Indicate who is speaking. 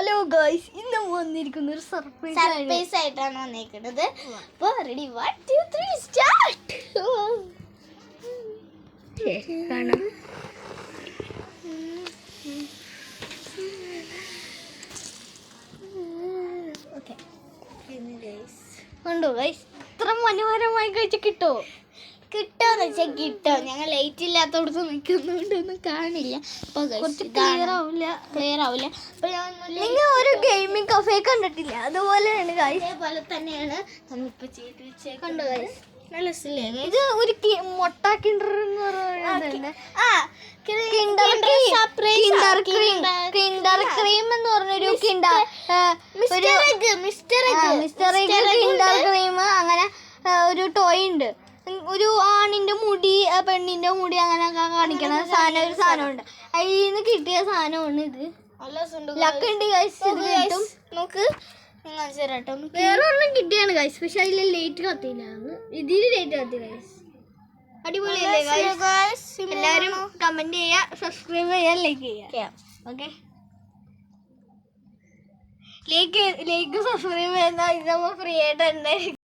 Speaker 1: Hello guys, ഇന്ന് വന്നിരിക്കുന്ന ഒരു
Speaker 2: സർപ്രൈസ് ആയിട്ടാണ് വന്നിരിക്കുന്നത്. അപ്പോൾ റെഡി 1 2 3 സ്റ്റാർട്ട്.
Speaker 1: കണ്ടോ ഗൈസ്, ഇത്ര മനോഹരമായി കഴിച്ച
Speaker 2: കിട്ടോന്ന് വെച്ചാൽ കിട്ടോ. ഞങ്ങൾ ലൈറ്റ് ഇല്ലാത്തടത്ത് നിൽക്കുന്നുണ്ട്, ഒന്നും കാണില്ല. അപ്പോൾ
Speaker 1: ക്ലിയർ ആവില്ല.
Speaker 2: അപ്പോൾ
Speaker 1: നിങ്ങൾ ഒരു ഗെയിമിംഗ് കഫേ കണ്ടിട്ടില്ല, അതുപോലെയാണ് ഗൈസ്.
Speaker 2: അതേപോലെ തന്നെയാണ് നമ്മളിപ്പോൾ ചെയ്ത് വെച്ചേക്കുന്നത്.
Speaker 1: കണ്ടോ ഗൈസ്,
Speaker 2: നല്ല രസമില്ലേ?
Speaker 1: ഇത് ഒരു മുട്ട കിൻഡർ എന്ന് പറയുന്നത്, കിൻഡർ ക്രീം എന്ന് പറഞ്ഞൊരു
Speaker 2: മിസ്റ്റർ
Speaker 1: കിൻഡർ ക്രീം, അങ്ങനെ ഒരു ടോയ് ഉണ്ട്. ഒരു ആണിന്റെ മുടി പെണ്ണിന്റെ മുടി അങ്ങനെയൊക്കെ കാണിക്കണ ഒരു സാധനമുണ്ട്. അതിൽ നിന്ന് കിട്ടിയ സാധനമാണ് ഇത്. ലക്ക് ഉണ്ട് ഗൈസ്, ഇത് കിട്ടും.
Speaker 2: നോക്ക്,
Speaker 1: വേറെ ഒരെണ്ണം കിട്ടിയാണ് ഗൈസ്, പക്ഷെ അതിൽ ലേറ്റ് കത്തിയില്ല. ഇതിൽ ലേറ്റ് കത്തി ഗൈസ്. അടിപൊളിയല്ലേ ഗൈസ്? എല്ലാവരും കമന്റ് ചെയ്യുക, സബ്സ്ക്രൈബ് ചെയ്യുക, ലൈക്ക് ചെയ്യുക. ഓക്കെ, ലൈക്ക് സബ്സ്ക്രൈബ് ചെയ്യുന്ന ഇത് നമ്മൾ ഫ്രീ ആയിട്ട്